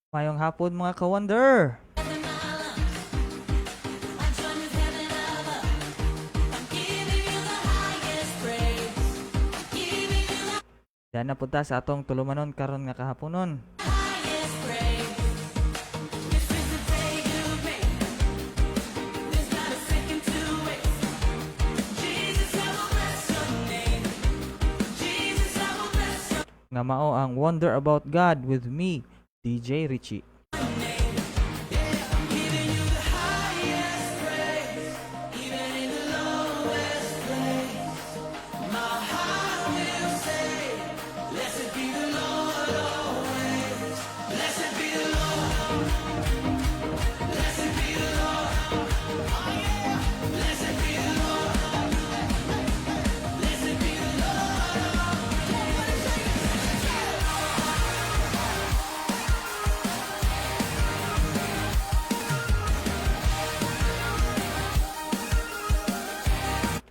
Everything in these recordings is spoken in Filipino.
Mayong hapon mga ka-wonder. Diyan na punta sa atong tulumanon karon nga kahaponon. Nga mao ang Wonder About God with me, DJ Richie.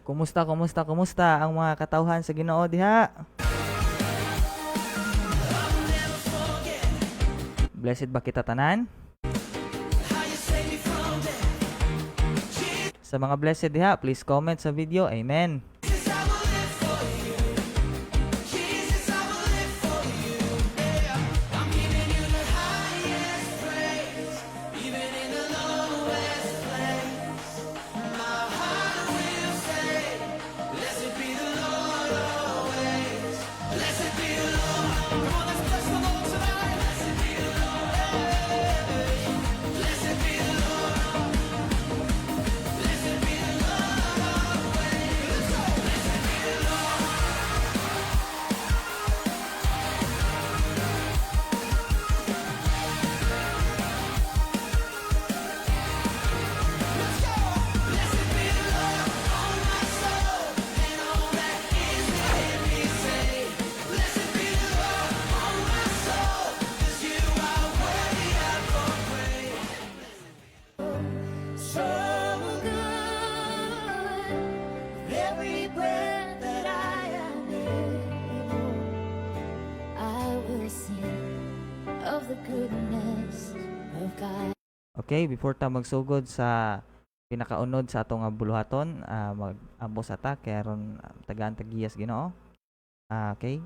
Kumusta ang mga katawhan sa Ginoo diha? Blessed ba kita tanan? Sa mga blessed diha, please comment sa video. Amen. Okay, before ta magsugod sa pinakaunod sa atong buluhaton, mag-ambos ata kay aron tagaan tagiyas Ginoo. Okay.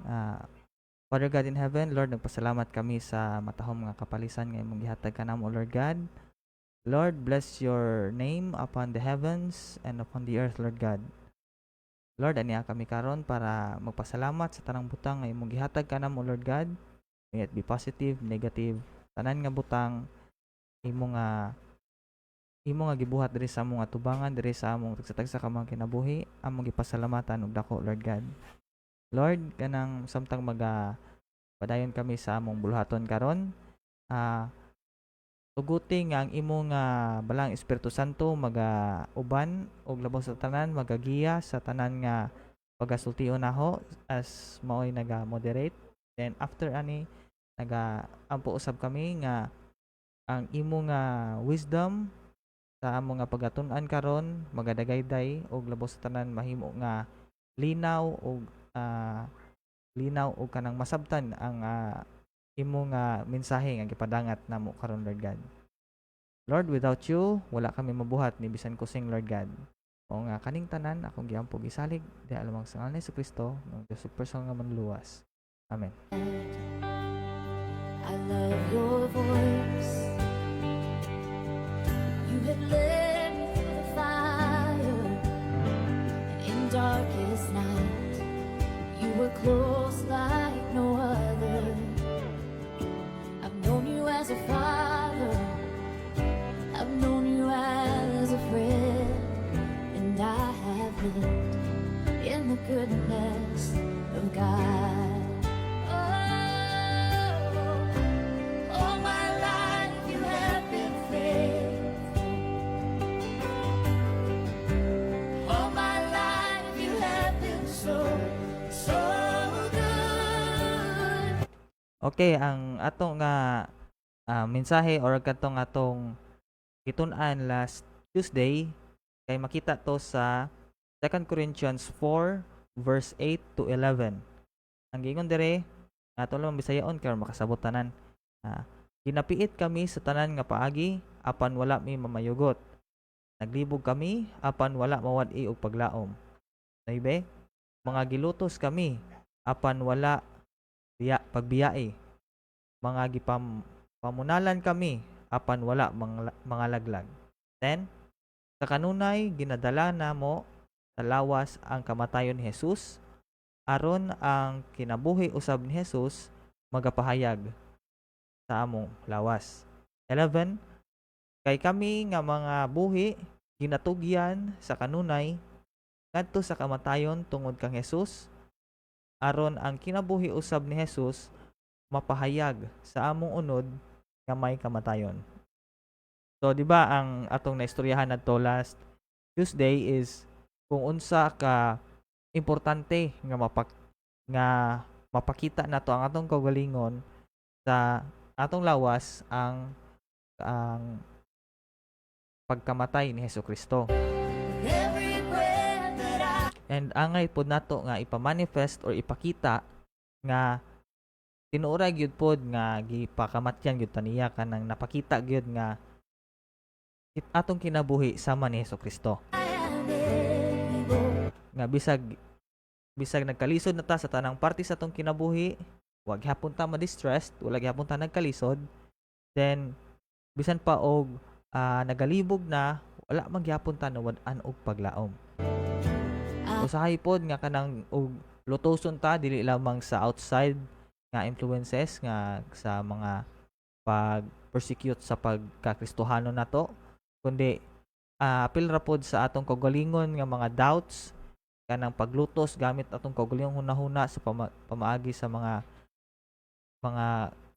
Father God in heaven, Lord, nagpasalamat kami sa matahom nga kapalisan nga imong gihatag kanamo, Lord God. Lord, bless your name upon the heavens and upon the earth, Lord God. Lord, aniya kami karon para magpasalamat sa tanang butang nga imong gihatag kanamo, Lord God. May it be positive, negative, tanan nga butang imo nga gibuhat diri sa among atubangan, diri sa among tagsa-tagsa ka mga kinabuhi, among gipasalamatan ug dako, Lord God. Lord, kanang samtang padayon kami sa among buluhaton karon, tuguti nga ang imong balang Espiritu Santo uban og labaw sa tanan, magagiya sa tanan nga pagasultiyon naho as maoy naga-moderate. Then after ani ampo usab kami nga ang imong wisdom sa among pagatun-an karon magadagayday og labaw sa tanan mahimo nga linaw og kanang masabtan ang imong mensahe nga gipadangat namo karon, Lord God. Lord, without you wala kami mabuhat ni bisan kusing, Lord God. O nga kaning tanan akong giampo gisalig di alamang sa ngalan ni Kristo ng Dios personal nga manluwas. Amen. I love your voice. You have led me through the fire, and in darkest night, you were close like no other. I've known you as a father, I've known you as a friend, and I have lived in the goodness of God. Okay, ang atong mensahe or katong atong gitun-an last Tuesday kay makita to sa 2 Corinthians 4 verse 8 to 11. Ang giingon dire ato lang bisayaon kay makasabot tanan. Ginapiit kami sa tanan nga paagi apan wala mi mamayugot. Naglibog kami apan wala mawad-i og paglaom. 9. Mga gilutos kami apan wala pagbiyai. Mga pamunalan kami apan wala mga laglag. 10. Sa kanunay ginadala namo sa lawas ang kamatayon ni Jesus aron ang kinabuhi usab ni Jesus magapahayag sa among lawas. 11. Kay kami nga mga buhi ginatugyan sa kanunay ngadto sa kamatayon tungod kang Jesus aron ang kinabuhi usab ni Jesus mapahayag sa among unod nga may kamatayon. So di ba ang atong naistoryahan nadto last Tuesday is kung unsa ka importante nga mapakita nato ang atong kaugalingon sa atong lawas ang pagkamatay ni Hesukristo. Every breath that I And angay pod nato nga ipamanifest or ipakita nga tinuoray gyud pod nga gipakamatyan gyud taniya kanang napakita gyud nga atong kinabuhi sama ni Hesukristo. am able. Nga bisag nagkalisod na ta sa tanang parte sa atong kinabuhi, wag gyapon ta ma-distressed, wala gyapon ta nagkalisod. Then bisan pa og nagalibog na, wala man gyapon ta nawad-an og paglaom. Usahay pod nga kanang og lutoson ta dili lamang sa outside nga influences nga sa mga pag-persecute sa pagkakristohano nato, kundi apil ra pod sa atong kaugalingon nga mga doubts kanang paglutos gamit atong kaugalingon hunahuna sa pamaagi sa mga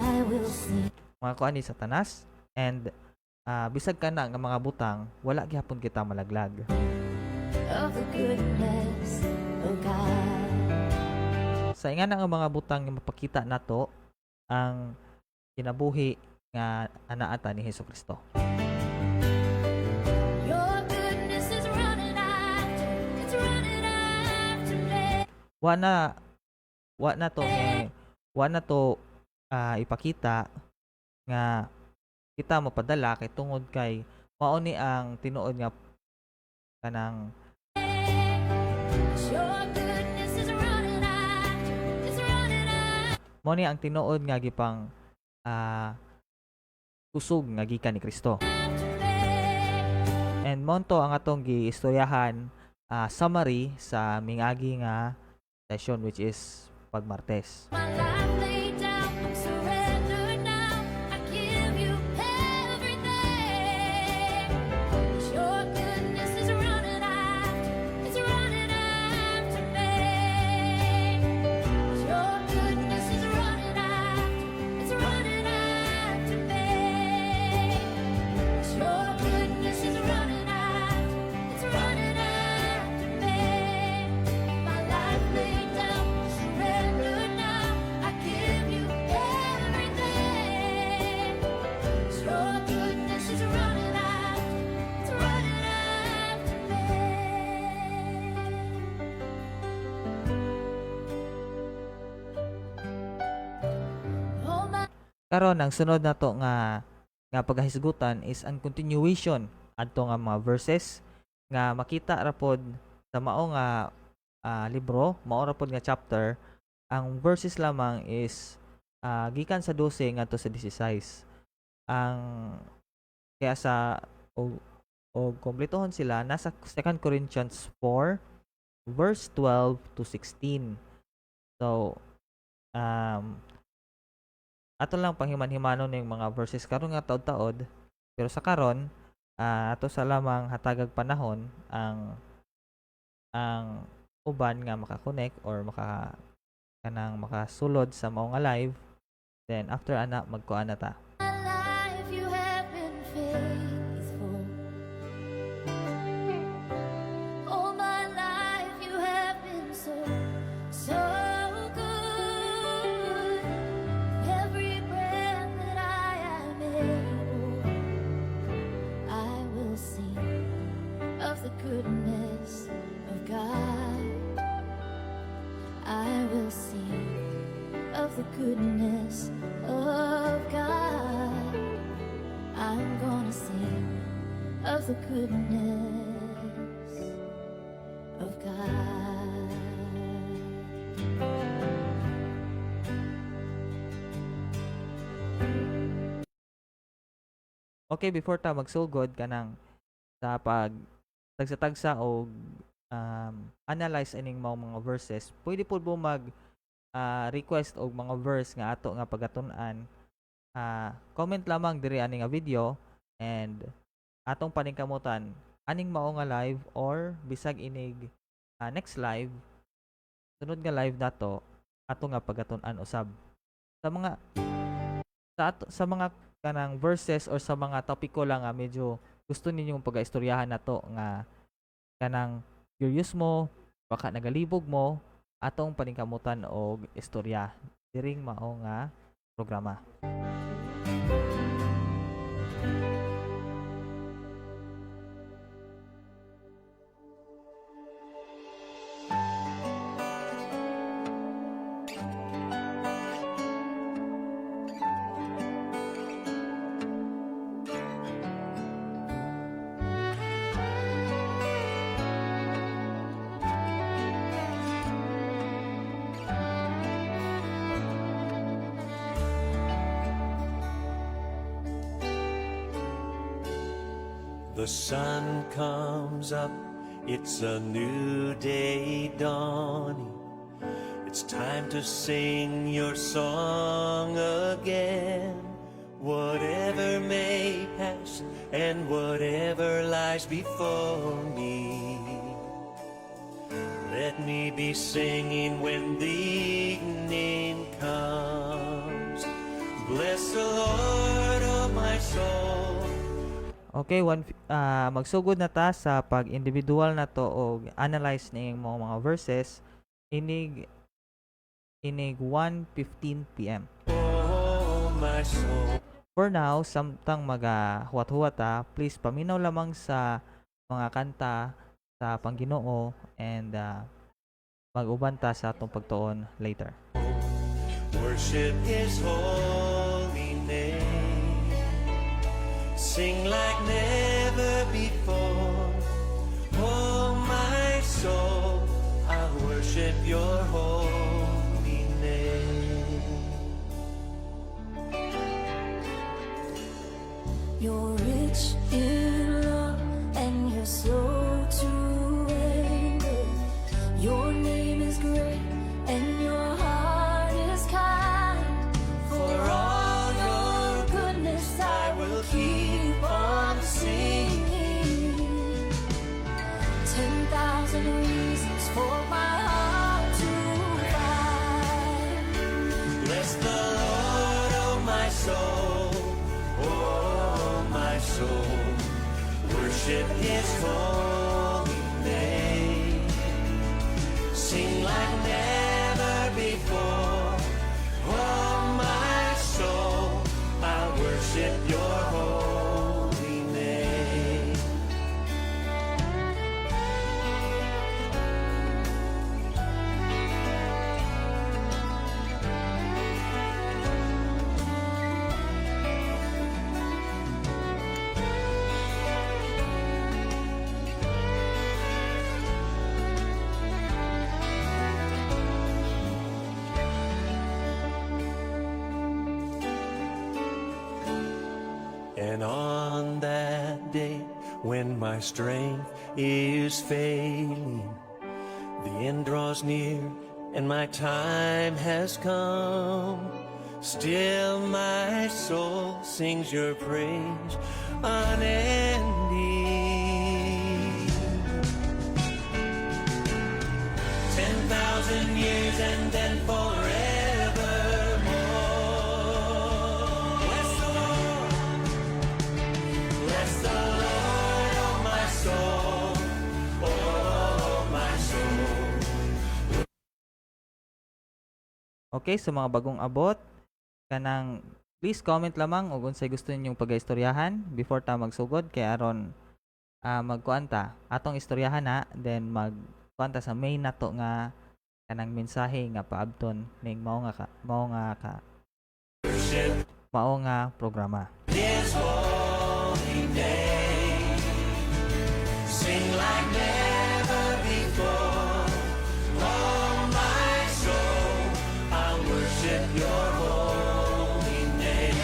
I will sing kuan ni Satanas. And bisag kana nga mga butang wala gyapon kita malaglag. of the goodness of God. Sa ingana nga mga butang nga mapakita nato ang kinabuhi nga anaata ni Hesukristo. Your goodness is running after, it's running after me. Wa na to ipakita nga kita mapadala kay tungod kay mao ni ang tinuod nga kanang Your goodness is running after, it's running after mao ni ang tinuod nga gipang kusog nga gikan ni Kristo. me. And monto ang atong giistoryahan summary sa mingagi nga session which is pagmartes. My life laid down, I'm surrendered now. I give you everything. Your goodness is running after, it's running after me. Your goodness is running after, it's running after me. Your goodness is running after, it's running after me. My life laid down, surrendered now. I give you everything. Your goodness is running after, it's running after me. Oh my. Karon ang sunod nato nga paghisgutan is ang continuation adto nga mga verses nga makita ra pod sa mao nga libro, mao ra pod nga chapter. Ang verses lamang is gikan sa 12 ngadto sa 16. Ang kaya sa o kompletohon sila nasa 2 Corinthians 4 verse 12 to 16. So ato lang panghiman-himanon yung mga verses karon nga taod-taod, pero sa karon ato sa lamang hatagag panahon ang uban nga maka-connect or makasulod sa mao nga live. Then after ana magkuan na ta. My life you have been faithful. All my life you have been so, so good. Every breath that I am able, I will sing of the goodness of God. I will sing of the goodness of God. the goodness of God. Okay, before ta magsugod kanang sa pag tagsa-tagsa o analyze ining mga verses, pwede po mo mag request og mga verse nga ato nga pagatun-an. Comment lamang diri ani nga video and atong paningkamutan aning mao nga live or bisag inig next live sunod nga live nato ato nga pagatun-an usab sa mga sa mga kanang verses or sa mga topiko lang nga medyo gusto ninyong pagaistoryahan nato nga kanang curious mo baka nagalibog mo atong paningkamutan og istorya diring mao nga programa. The sun comes up, it's a new day dawning. It's time to sing your song again. Whatever may pass and whatever lies before me, let me be singing when the evening comes. Bless the Lord, oh my soul. Okay, magsugod na ta sa pag-individual na to o analyze ning mga verses inig 1:15 PM. Oh my soul. For now, samtang huwat-huwat please paminaw lamang sa mga kanta sa Pangginoo and mag-uban ta sa atong pagtuon later. Worship His holy name. Sing like never before. Oh my soul, I worship your holy name. You're rich in love and you're slow to anger. Your name is great and your heart is kind. For all your goodness I will keep on singing. 10,000 reasons for my heart to find. Bless the Lord, oh my soul. Oh my soul. Worship His holy name. Sing like never before. Oh my soul, I worship your holy name. And on that day when my strength is failing, the end draws near and my time has come. Still my soul sings your praise unending. 10,000 years and then forevermore. Bless the Lord. Bless the Lord, oh my soul. Oh my soul. Okay, sa mga bagong abot kanang please comment lamang og unsay gusto ninyong pagaistoryahan before ta magsugod kay aron magkuan ta atong istoryahan na then magkuan ta sa main nato nga kanang mensahe nga paabton ning mao Worship nga programa. His holy name. Sing like never before. Oh, my soul, I'll worship your holy name.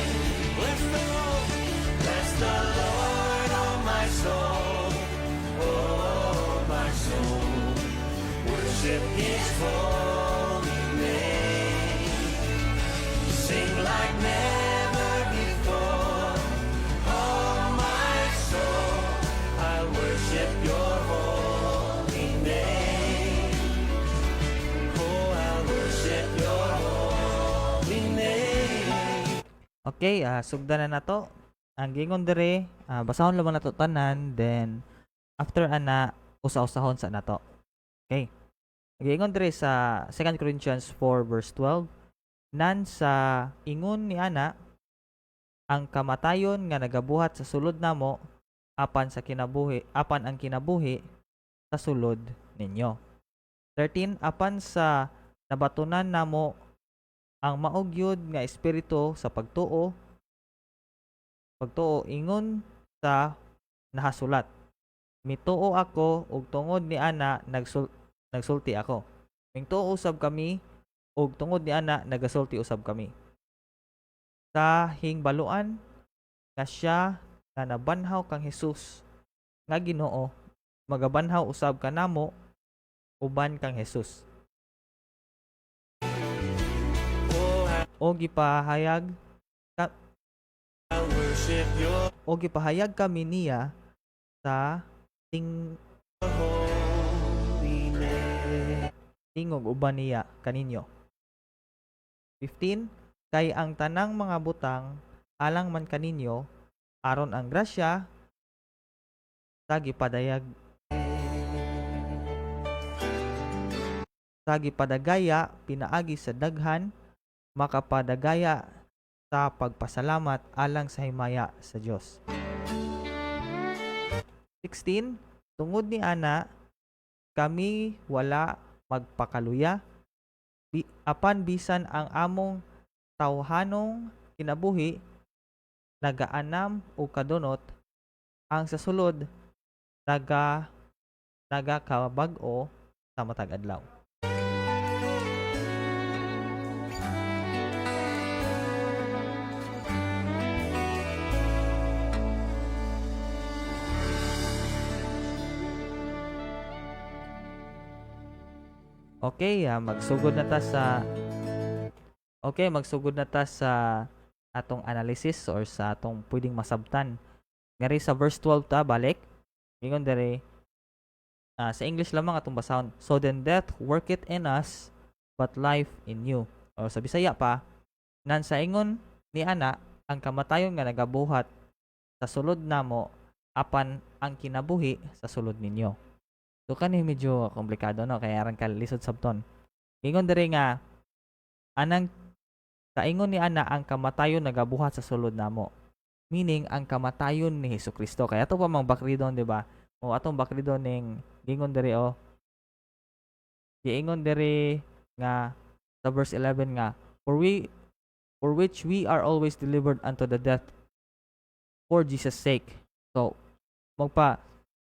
Bless the Lord. Bless the Lord, oh, my soul. Oh, my soul. Worship his holy name. Sing like never before. Oh, my soul, I worship your holy name. Oh, I worship your holy name. Okay, sugdan na nato. Ang gingon dire, basahon lang nato tanan, then after ana usa-usahon sa nato. Okay. Gingon dire sa 2 Corinthians 4 verse 12, nan sa ingon ni ana ang kamatayon nga nagabuhat sa sulod namo apan ang kinabuhi sa sulod ninyo. 13, apan sa nabatunan namo ang maogyod nga espiritu sa pagtuo ingon sa nahasulat. Mituo ako ug tungod ni ana nagsulti ako. Mingtuo usab kami ug tungod ni ana nagasulti usab kami. Sa hingbaluan nga siya nga nabanhaw kang Hesus nga Ginoo, magabanhaw usab kanamo uban kang Hesus. Oh, O gipahayag I worship your kami niya sa holy name. tingog uban niya kaninyo. 15, kay ang tanang mga butang alang man kaninyo aron ang grasya sa gipadagaya pinaagi sa daghan makapadagaya sa pagpasalamat alang sa himaya sa Dios. 16, tungod ni ana kami wala magpakaluya apan bisan ang among tawhanong kinabuhi nagaanam o kadunot ang sa sulod nagakabag-o sa matag adlaw. Okay, magsugod na ta sa atong analysis or sa atong pwedeng masabtan. Ngari sa verse 12 ta balik. Ingon dere sa English lamang atong basahon. So then death worketh in us, but life in you. O sa Bisaya pa, nan sa ingon ni ana ang kamatayon nga nagabuhat sa sulod namo apan ang kinabuhi sa sulod ninyo. So kani medyo komplikado no kaya aran ka lisod sabton. Ingon dere nga anang kaingon ni ana ang kamatayon nagabuhat sa sulod namo. Meaning ang kamatayon ni Hesukristo. Kaya ato pa mang bakridon, di ba? O atong bakridon ning gingon dere giingon dere nga sa verse 11 nga for which we are always delivered unto the death for Jesus sake. So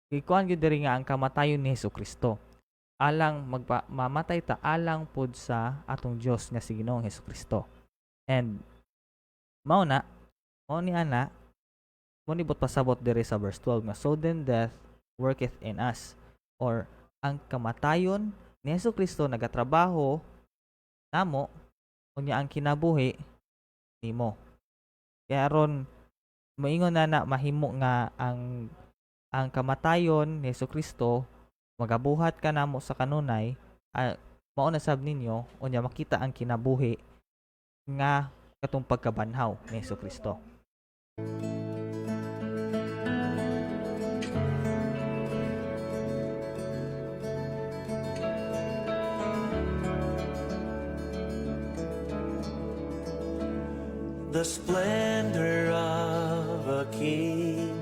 ikuan gyud diri nga ang kamatayon ni Hesukristo alang mamatay ta alang pod sa atong Dios nga si Ginoong Hesukristo. And mao ni ana mo nibot pasabot diri sa verse 12 nga so then death worketh in us, or ang kamatayon ni Hesukristo nagatrabaho namo unya ang kinabuhi nimo. Kaya aron moingon na mahimo nga ang kamatayon ni Hesukristo magabuhat ka namo sa kanunay, mao na sab ninyo unya makita ang kinabuhi nga katong pagkabanhaw ni Hesukristo. The splendor of a king,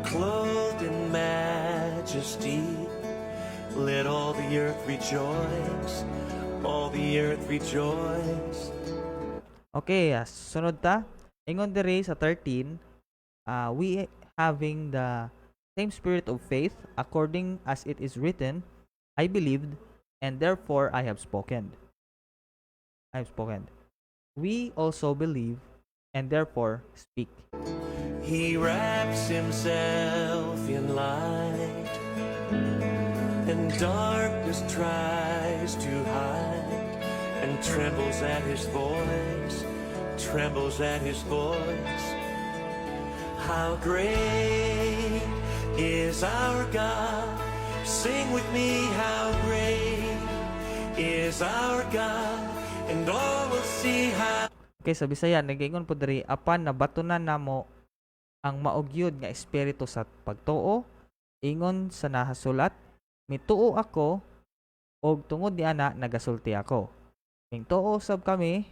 clothed in majesty, let all the earth rejoice, all the earth rejoice. Okay, sunod ta. Ingon diri sa 13, we having the same spirit of faith, according as it is written, I believed, and therefore I have spoken. I have spoken. We also believe, and therefore speak. He wraps himself in light, and darkness tries to hide, and trembles at his voice, trembles at his voice. How great is our God. Sing with me, how great is our God, and all will see how. Okay, sa Bisaya, nag-ingon po diri, apan nabatunan namo ang maugyod nga espiritu sa pagtuo, ingon sa nahasulat, mituo ako, og tungod ni ana nagasulti ako. Ning tuo usab kami,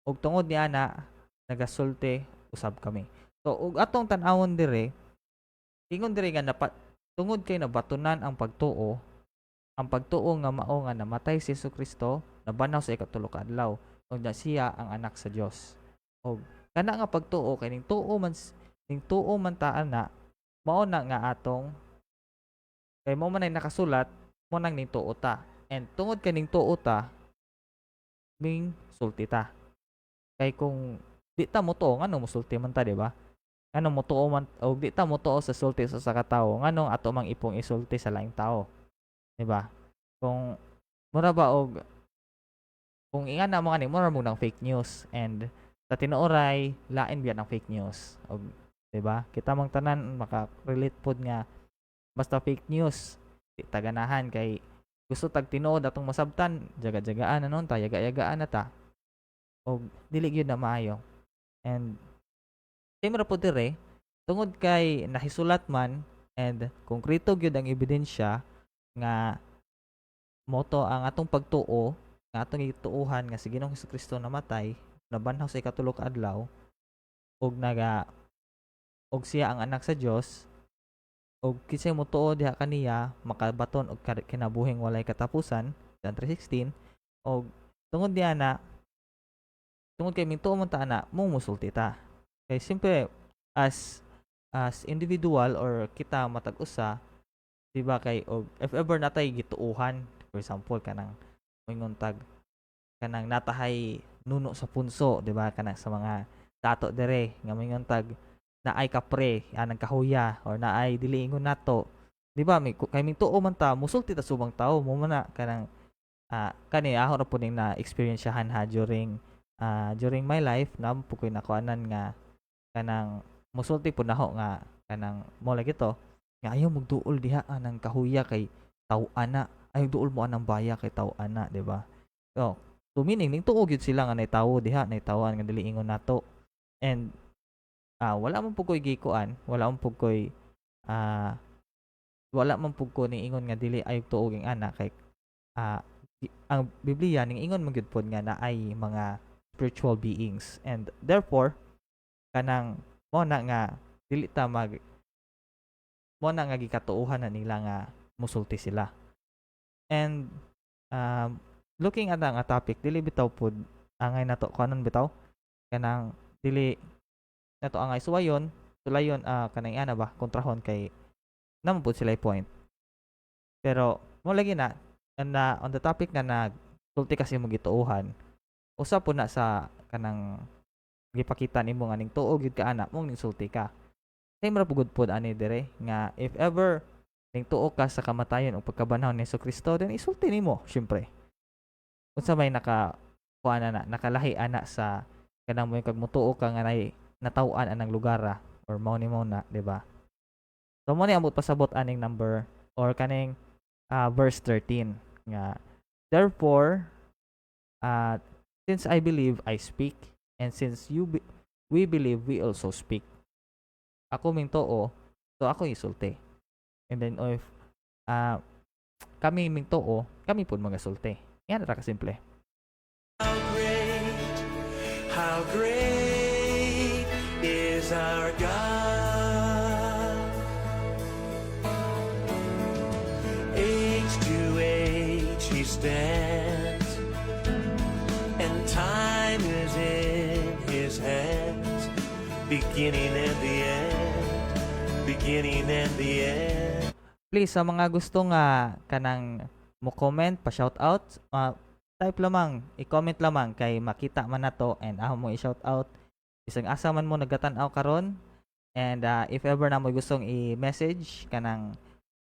og tungod ni ana nagasulti usab kami. So, og atong tan-awon dire, ingon dire nga tungod kay nabatunan ang pagtuo nga mao nga namatay si Jesucristo, nabanaw sa ikatulo ka adlaw, ug na siya ang anak sa Dios. Og kana nga pagtuo kay ning tuo man ta ana, mao na nga atong kay mo man ay nakasulat, mo nang ning tuo ta. And tungod kay ning tuo ta, ning sulti ta. Kay kung di ta mo tuo, ngano mo sulti man ta, di ba? Ngano mo tuo man o di ta mo tuo sa sulti sa katawo, ngano ato mang ipong isulti sa laing tao, di ba? Kung mura ba og kung ingana mo ani mura mo ng fake news, and sa tinuoray lain biya ng fake news, og di ba? Kita mang tanan maka-relate pod nga basta fake news di ta ganahan kay gusto tag tinuod atong masabtan, jaga-jagaan anon ta, yaga-yagaan na ta, og dili gyud na maayo. And same ra po dire, tungod kay nahisulat man and konkreto gyud ang ebidensya nga moto ang atong pagtuo, nga atong ituuhan nga si Ginoong Hesukristo namatay, nabanhaw sa ikatulo ka adlaw, og og siya ang anak sa Dios, og kisay mo tuo diha kaniya makabaton og kinabuhing walay katapusan, John 3:16, og tungod diha na tungod kay mintuo man ta ana, musulti ta. Kay simple as individual or kita matag-usa, di ba, kay og if ever natay gituuhan, for example kanang moingon tag kanang natahay nuno sa punso, di ba, kanang sa mga dato dire nga moingon tag naay kapre anang kahuya or naay dili ingon nato, di ba, kay mintuo man ta musulti ta subang tao mo man na kanang kani ako ra pud ning na experiencehan ha during my life na po koy nakuanan nga kanang musulti po naho nga kanang mo lagi to nga ayaw magduol diha anang kahuya kay taw-ana, ayaw duol mo anang baya kay taw-ana, di ba? So meaning ning tuo gyud sila nga nay tawo diha, nay tawon nga dili ingon nato. And wala man pud koy gikuan, wala man pud koy ning ingon nga dili ayaw tuo ging ana kay ang Biblia ning ingon man gyud pod nga naay mga spiritual beings, and therefore kanang mo na nga dili ta mo na nga gikatuuhan na nila nga musulti sila. And looking at nga topic, dili bitaw pod angay nato kanon bitaw kanang dili nato angay sulayon kanang ana ba kontrahon kay naman pod sila point. Pero mo lagi na on the topic nga nagsulti kasi mo gituuhan, usa po na sa kanang gipakita nimo nga ning tuo gyud ka ana mong ning sulti ka. Same ra pugod pod ani dire nga if ever ning tuo ka sa kamatayon o pagkabanhaw ni Jesucristo, then isulti nimo syempre. Unsa may kuana na nakalahi ana sa kanang mo kag mutuo ka nga nataw-an anang lugar or mao ni mo na, di ba? So mo ni amot pasabot aning number or kaning verse 13 nga therefore since I believe I speak, and since we believe we also speak. Ako ming tuo, so ako isulti. And then if kami ming tuo, kami pud magasulti. Yan ra ka simple. How great is our God. Age to age he stands, and time is in his hands, beginning and the end, beginning and the end. Please sa mga gusto nga kanang mo comment pa shout out, type lamang, i-comment lamang kay makita man nato and mo i-shout out isang asa man mo nagatan-aw karon. And if ever na mo gustong i-message kanang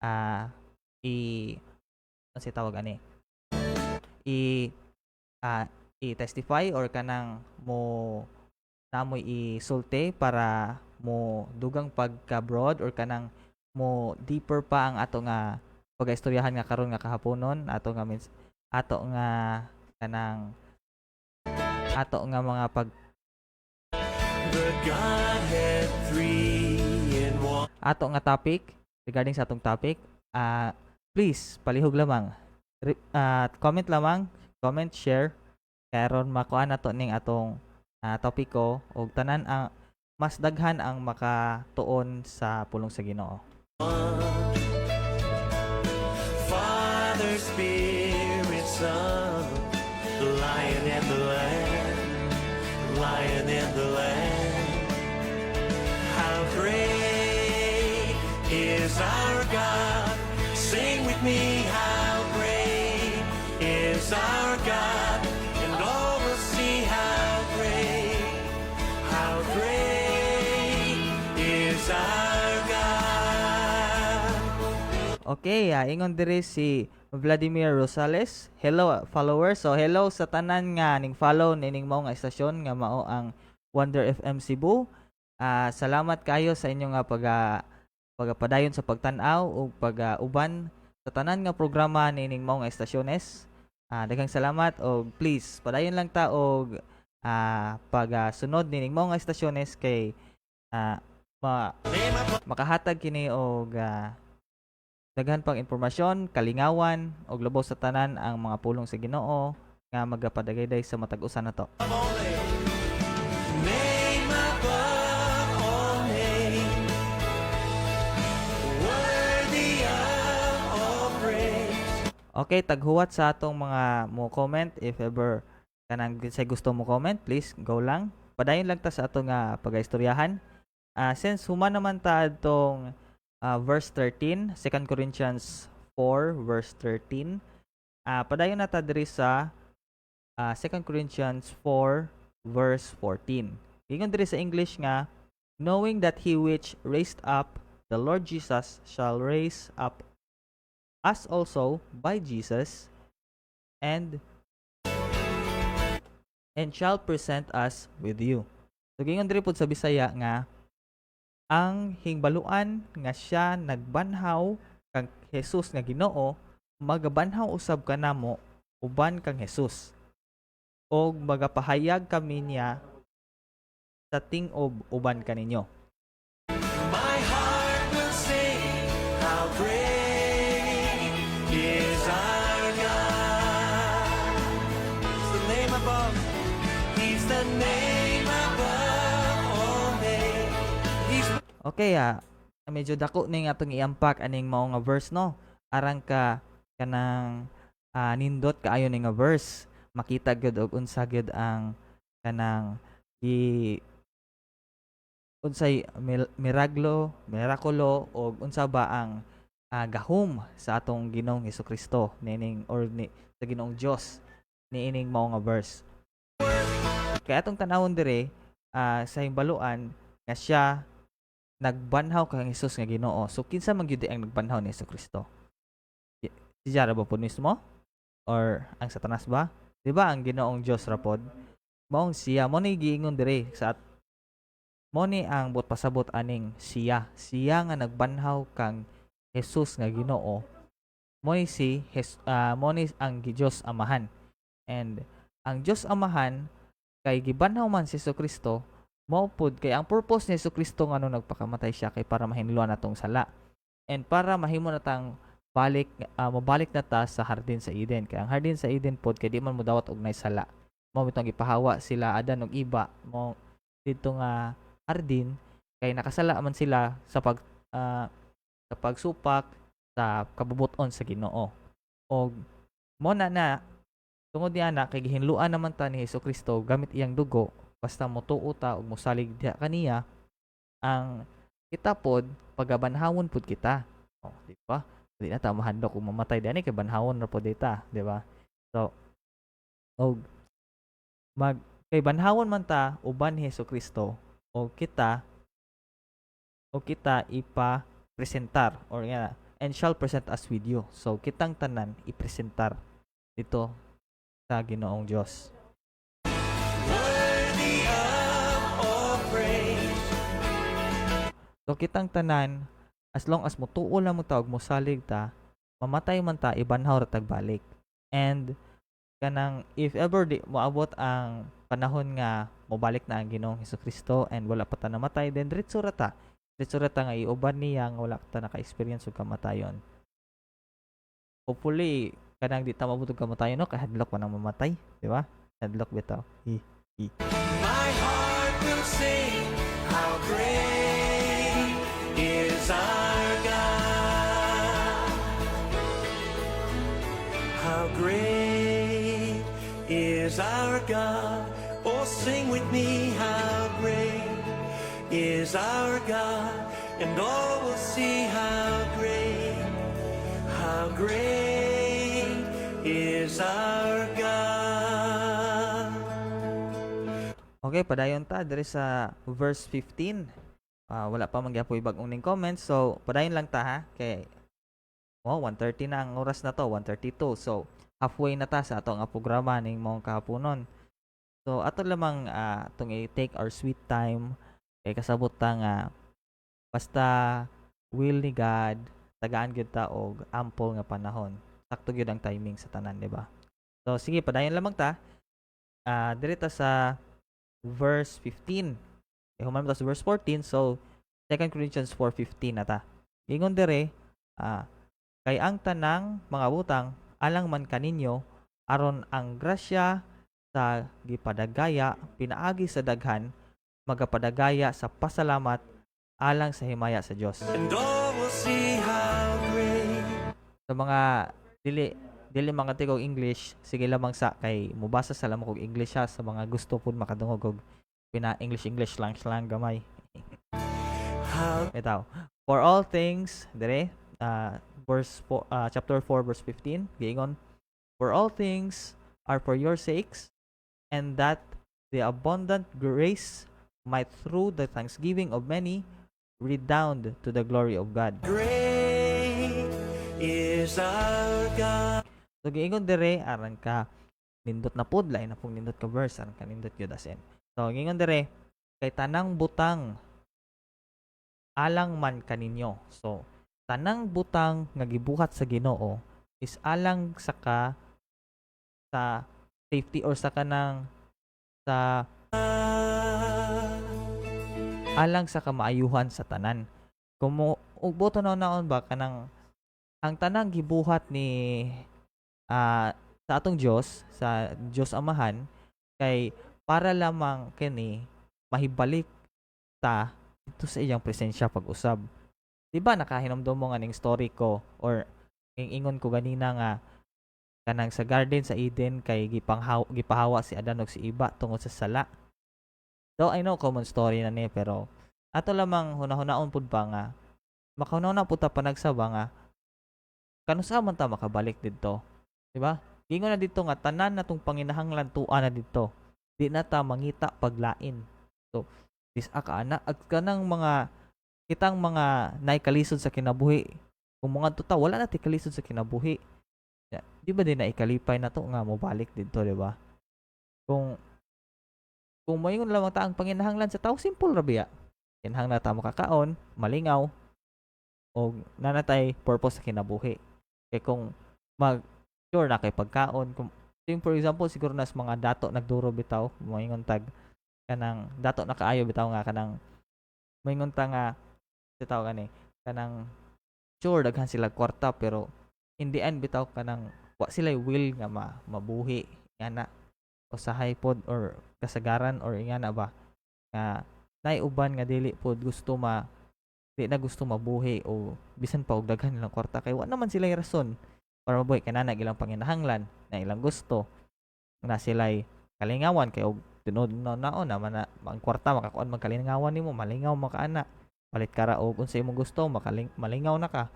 ano si tawag ani, i i-testify or kanang mo namoy isulti para mo dugang pagka-broad or kanang mo deeper pa ang ato nga pagaistoryahan nga karon nga kahaponon, ato nga kanang ato nga mga The Godhead three in one. ato nga topic regarding sa atong topic. Please palihog lamang, comment lamang, comment, share karon makuha nato ning atong topiko og tanan ang mas daghan ang makatuon sa pulong sa Ginoo. Father, Spirit, Son, the Lion and the Lamb, Lion and the Lamb. How great is our God? Sing with me, how great is our God? And all will see how great is our God. Okay, ingon diri si Vladimir Rosales. Hello followers. So hello sa tanan nga ning follow nining mao nga istasyon nga mao ang Wonder FM Cebu. Salamat kayo sa inyo nga pagapadayon sa pagtan-aw ug pag-uban sa tanan nga programa nining mao nga istasyones. Daghang salamat og please padayon lang ta og pag-sunod nining mao nga istasyones kay makahatag kini og daghan pang impormasyon, kalingawan og lubos sa tanan ang mga pulong sa Ginoo nga magapadagayday sa matag usa nato. Name above all names, worthy of all praise. Okay, taghuwat sa atong mga mo comment. If ever kanang say gusto mo comment, please go lang. Padayon lang ta sa atong pagaistoryahan. Since human naman ta atong verse 13, 2 Corinthians 4 verse 13. Padayon na ta diri sa 2 Corinthians 4 verse 14. Ingon diri sa English nga, knowing that he which raised up the Lord Jesus shall raise up us also by Jesus and shall present us with you. So gingon diri pud sa Bisaya nga ang hingbaluan nga siya nagbanhaw kang Jesus nga Ginoo magabanhaw usab kanamo uban kang Jesus og magapahayag kami niya sa ting-ob uban kaninyo. My heart will sing, how great is our God. He's the name above, He's the name above all names. He's Okay, medyo dako ning atong i-unpack aning mao nga verse no. Arang ka kanang nindot kaayo ning nga verse. Makita gyud og unsa gyud ang kanang unsay mirakulo og unsa ba ang gahom sa atong Ginoong Hesukristo nining or sa Ginoong Dios niining mao nga verse. Kaya atong tanawon dire sa himbaluan nga siya nagbanhaw kang Hesus nga Ginoo. So kinsa man gyud ang nagbanhaw ni Hesukristo? Si Jara ba po mismo? Or ang Satanas ba? 'Di ba ang Ginoong Dios ra pod? Maong siya mo ni giingon dire sa mo ni ang buot pasabot aning siya nga nagbanhaw kang Hesus nga Ginoo. Mo ni mo ni ang Dios Amahan. And ang Dios Amahan kay gibanhaw man si Hesukristo mao pod kay ang purpose ni Hesukristo nga nung nagpakamatay siya kay para mahinluan natong sala and para mahimo natang mabalik na ta sa hardin sa Eden. Kay ang hardin sa Eden pod kay di man mo dawat og nay sala. Mao bitong gipahawa sila Adan ug Iba mo dito nga hardin kay nakasala man sila sa pagsupak sa kabubuton sa Ginoo. Og mo na tungod niya na kay gihinluan naman ta ni Hesukristo gamit iyang dugo basta motuo ta og mosalig diha kaniya ang kita pod pagabanhawon pod kita. Oh, di ba? Di na ta mahandok kung mamatay dinhi kay banhawon ra pod dita, di ba? So, og mag kay banhawon man ta uban ni Hesukristo o kita ipa-presentar or nga and shall present us with you. So, kitang tanan ipresentar dito sa Ginoong Dios. Worthy of all praise. So, kitang tanan, as long as mutuo lang mo ta og mosalig ta, mamatay man ta, ibanhaw ra tagbalik. And, kanang, if ever di moabot ang panahon nga mobalik na ang Ginoong Hesukristo and wala pa ta namatay, then diretso ra ta. Diretso ra ta nga iuban niya nga wala ta naka-experience og kamatayon. Hopefully, kanang di ta maabot og kamatayon no, kay hadlok pa nang mamatay, di ba? Hadlok bitaw. My heart will sing, how great is our God. How great is our God. Oh, sing with me, how great is our God. And all will see how great is our God. Okay, padayon ta diri sa verse 15. Wala pa man gyapon bag-ong ning comments. So, padayon lang ta ha kay 1:30 na ang oras na to, 1:32. So, halfway na ta sa ato nga programa ning mong kahaponon. So, ato lamang tong i-take our sweet time kay kasabot ta nga basta will ni God tagaan gyud ta og ample nga panahon. Sakto gyud ang timing sa tanan, di ba? So, sige, padayon lamang ta. Diri ta sa verse 15. Human ta sa verse 14. So, 2 Corinthians 4:15 na ta. Ingon dire, kay ang tanang mga butang alang man kaninyo aron ang grasya sa gipadagaya pinaagi sa daghan magapadagaya sa pasalamat alang sa himaya sa Dios. And all will see how great. Sa mga dili mga tigog English, sige lamang sa kay mubasa sa lamang kog English ha, sa mga gusto pud makadungog og pina English slang gamay. Bitaw. For all things, dire chapter 4 verse 15, giingon, for all things are for your sakes, and that the abundant grace might through the thanksgiving of many redound to the glory of God. Great is our God. So giingon dire aran ka nindot na pud lain na pong nindot ka verse aran ka nindot gyud asen. So giingon dire kay tanang butang alang man kaninyo. So tanang butang nga gibuhat sa Ginoo is alang sa safety or sa kanang sa alang sa kamaayuhan sa tanan. Kung mo ugbo naon ba kanang ang tanang gibuhat ni sa atong Dios, sa Dios Amahan kay para lamang kini mahibalik ta dito sa iyang presensya pag-usab. Di ba nakahinomdom mo nga ning story ko or ingon ko ganina nga kanang sa garden sa Eden kay gipahawa si Adan ug si Eva tungod sa sala. So I know common story na ni pero ato lamang hunahunahon pud ba nga makahunahuna pud ta panagsaba nga kanusa man ta makabalik didto. Di ba? Gingon na dito nga tanan natong panginahanglan tuan na dito. Di na ta mangita paglain. So dis ana ag kanang mga kitang mga naikalisod sa kinabuhi. Kung mga tuta wala na ti kalisod sa kinabuhi. Di ba din na ikalipay na to nga mobalik dito, di ba? Kung moingon lamang ta ang panginahanglan sa tao, simple ra biya. Kinahanglan ta makakaon, malingaw, o nanatay purpose sa kinabuhi. Kay kung sure na kay pagkaon, kung for example siguro nas mga dato nagduro bitaw, moingon tag kanang dato na kaayo bitaw nga kanang moingon ta nga bitaw gani kanang sure daghan sila kwarta pero in the end bitaw kanang wa sila will nga mabuhi ngana usahay pod or kasagaran or ingana ba nga nay uban nga dili pod gusto di na gusto mabuhi o bisan pa og daghan nilang kwarta kay wa naman sila rason para mabuhi kanana ilang panginahanglan na ilang gusto na sila'y kalingawan kay og tunod na naon naman na ang kwarta makakuan magkalingawan nimo malingaw makaana palit ka ra og unsay imong gusto, malingaw na ka.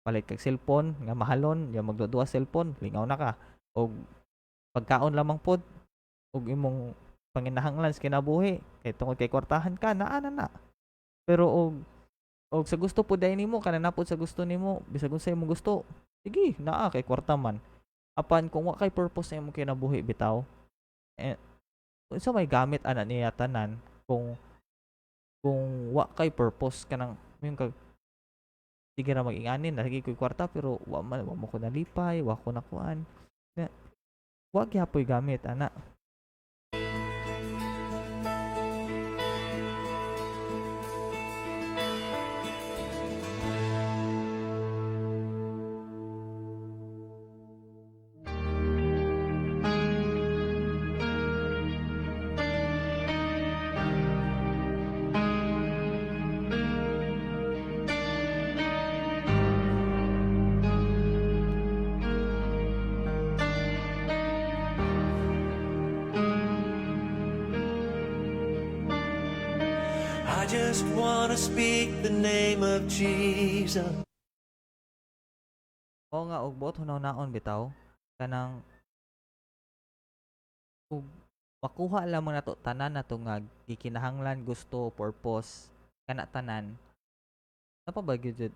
Palit kag cellphone nga mahalon, ya magduduwa cellphone, lingaw na ka. Og pagkaon lamang pod og imong panginahanglan sa kinabuhi kay tungod kay kwartahan ka naa na. Pero og sa gusto pod day nimo kana na pod sa gusto nimo bisag unsay imong gusto. Sige, naa kay kwarta man. Apan kung wa kay purpose sa imong kinabuhi bitaw, eh, unsa may gamit ana niya tanan kung wa kay purpose kanang yung kag sige ra mag-inganin lagi ko'y kwarta pero wa mo ko nalipay, wa ko nakuan. Na wa gyapon gamit ana. I just wanna speak the name of Jesus. Oo nga og buot hunaw-naon bitaw kanang ug makuha lamang nato tanan nato nga gikinahanglan, gusto, purpose kana tanan. Napabagyod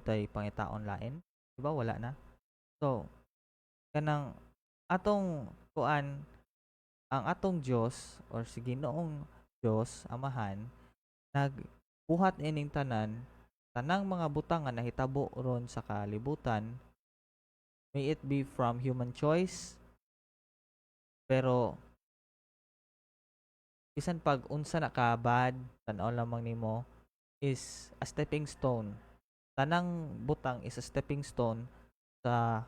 tay pangitaon lain, di ba wala na. So kanang atong kuan ang atong Dios or si Ginoong Dios Amahan nagbuhat ining tanang mga butang nga nahitabo ron sa kalibutan, may it be from human choice, pero bisan pag unsa na ka bad tan-aw lamang nimo is a stepping stone. Tanang butang is a stepping stone sa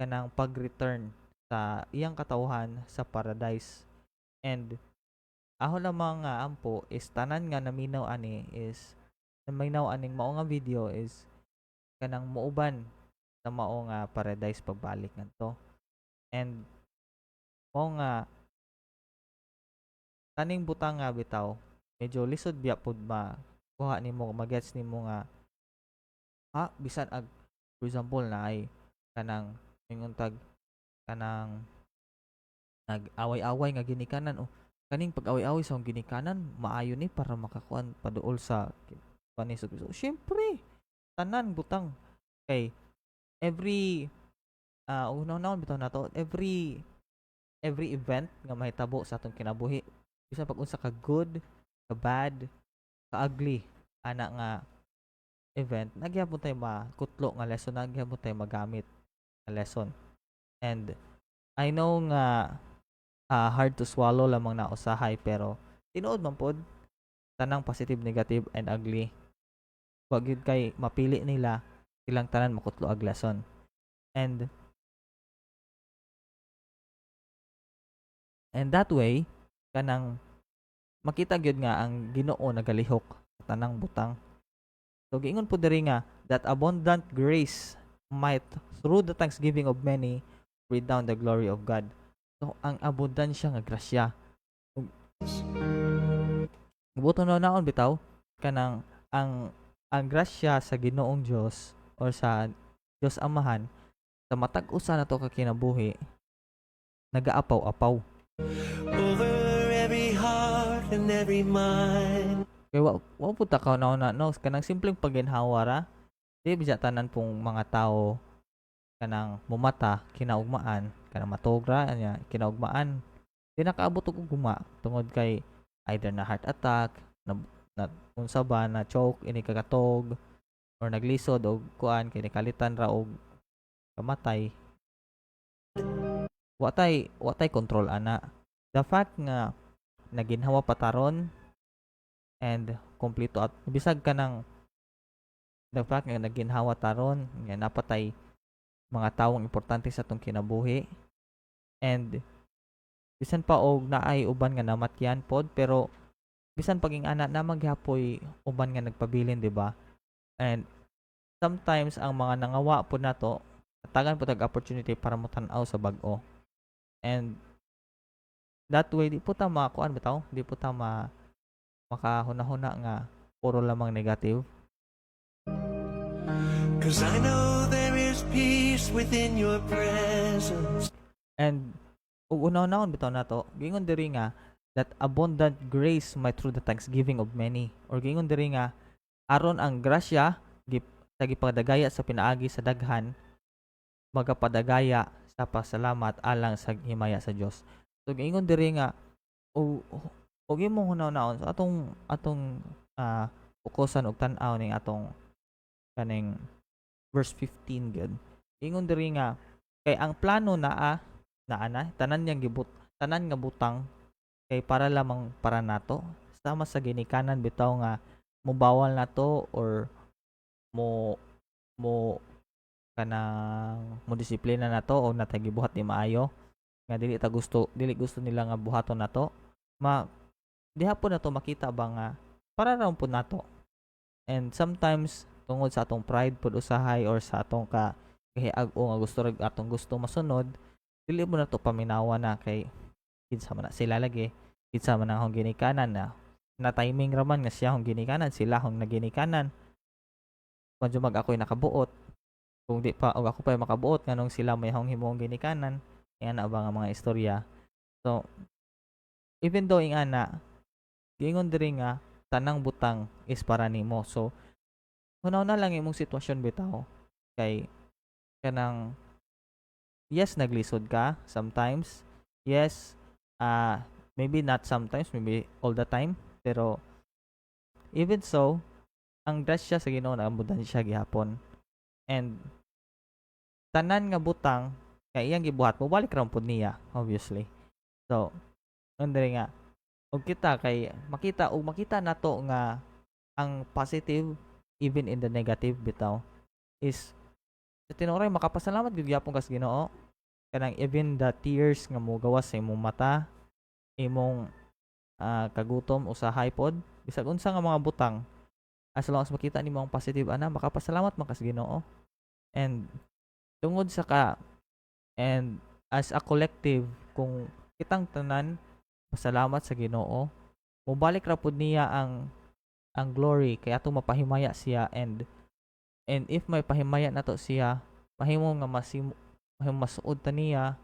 kanang pag-return sa iyang katawhan sa paradise. And ako lamang nga ampo is tanan nga naminaw ani is naminaw aning mao nga video is kanang muuban sa mao nga paradise pagbalik ngadto. And mao nga taning butang nga bitaw medyo lisod biya pud kuha nimo magets nimo nga bisan ag for example na ay kanang ingon tag kanang nag-away-away nga ginikanan o kaning pag-away-away sa ginikanan maayo ni para makakuan paduol sa panis. So syempre tanan butang kay every una-una bitaw nato every event nga mahitabo sa atong kinabuhi bisan pag unsa ka good, ka bad, ka ugly ana nga event nagyapon tay makutlo nga lesson, nagyapon tay magamit nga lesson. And I know nga hard to swallow lamang na usahay pero tinuod man pod tanang positive, negative and ugly wa gyud kay mapili nila silang tanan makutlo ag lesson. And that way kanang makita gyud nga ang Ginoo nagalihok sa tanang butang. So giingon po diri nga that abundant grace might through the thanksgiving of many bring down the glory of God. So ang abundansya nga grasya buto na naon bitaw kanang ang grasya sa Ginoong Dios or sa Dios Amahan sa matag usa nato ka kinabuhi nagaapaw-apaw. Over every heart and every mind. Kaya wa po ta na no kanang simpleng paginhawa ra di bisa tanan pong mga tao kanang mumata kinaugmaan kanang matogra nya kinaugmaan di nakaabot og guma tungod kay either na heart attack na unsa ba na choke ini kagatog or naglisod og kuan kay nikalitan ra og kamatay. Watay control ana. The fact nga naginhawa pataron and kompleto at bisag kanang the fact nga naginhawa taron nga napatay mga tawong importante sa atong kinabuhi and bisan pa og naay uban nga namatyan pod pero bisan paging ana na maghapoy uban nga nagpabilin, di ba? And sometimes ang mga nangawa po nato tagan po tag opportunity para mo tan-aw sa bag-o. And that way di po ta makuan bitaw, di po ta makahuna-huna nga puro lamang negative. 'Cause I know there is peace within your presence. And ug una-unahon bitaw nato, gingon diri nga that abundant grace might through the thanksgiving of many. Or gingon diri nga aron ang grasya sa gipadagaya sa pinaagi sa daghan magapadagaya sa pasalamat alang sa himaya sa Dios. So gingon diri nga og imong hunaw-hunaon so atong fokusan og tan-aw ning atong kaning verse 15 gud. Ingon diri nga kay ang plano naa tanan nga butang kay para lamang para nato sama sa ginikanan bitaw nga mobawal nato or mo kanang mo disiplina nato o natay gibuhat ni maayo nga dili gusto nila nga buhaton nato diha po nato makita ba nga para raw po nato. And sometimes tungod sa atong pride pud usahay or sa atong kahiag-o nga gusto masunod, dili mo na to paminawa na kay kinsa man na sila lagi, kinsa man ang ginikanan na timing raman nga siya hong ginikanan, sila hong naginikanan. Kung mag ako'y nakabuot, kung di pa og ako pa makabuot nganong sila may hong himong ginikanan, yan na ba nga mga istorya. So even though ingana gingon diri nga tanang butang is para nimo. So hunaw na lang imong sitwasyon bitaw kay kanang yes naglisod ka sometimes, yes maybe not sometimes, maybe all the time, pero even so ang grasya sa Ginoo na abundansya gihapon. And tanan nga butang kay iyang gibuhat mo balik ra pud niya obviously. So andre nga og kita kay makita nato nga ang positive even in the negative bitaw is sa tinuray makapasalamat gyud gyapon kas Ginoo kanang even the tears nga mogawas sa imong mata, imong kagutom usahay pod bisag unsa nga mga butang as long as makita nimo ang positive makapasalamat man kas Ginoo. And tungod sa and as a collective kung kitang tanan pasalamat sa Ginoo, mobalik ra pud niya ang glory kay atong mapahimaya siya. And if may pahimaya nato siya, mahimo nga masuod ta niya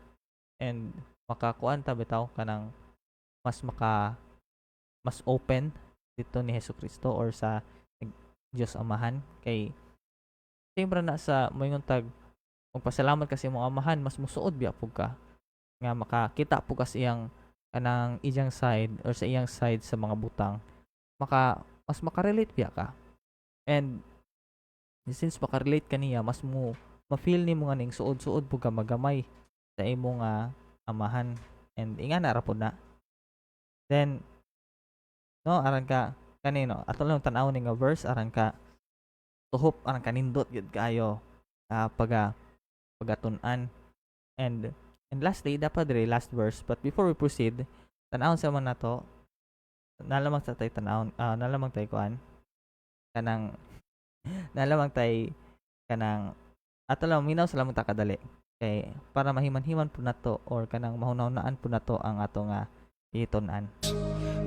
and makakuan ta bitaw kanang mas open dito ni Hesukristo or sa Dios Amahan. Kay siyempre na sa moingon tag magpasalamat kasi imong amahan mas musuod biya pug ka nga makakita pug kas iyang kanang iyang side or sa iyang side sa mga butang mas makarelate biya ka. And since makarelate ka niya mas ma-feel nimo nga ning suod-suod pug ka magamay sa imong amahan. And ingana ra pud na then no aran ka kanino ato lang tan-aw ning verse aran ka tuhop aran kanindot gyud kayo pagatun-an. And lastly dapat dire last verse, but before we proceed tan-awon sa man nato nalamang sa tay tan-awon nalamang tay kuan kanang nalamang tay kanang ato lang minaw sa lamang ta kadali kay para mahiman-himan po nato or kanang mahunaw-naan po nato ang ato nga itun-an.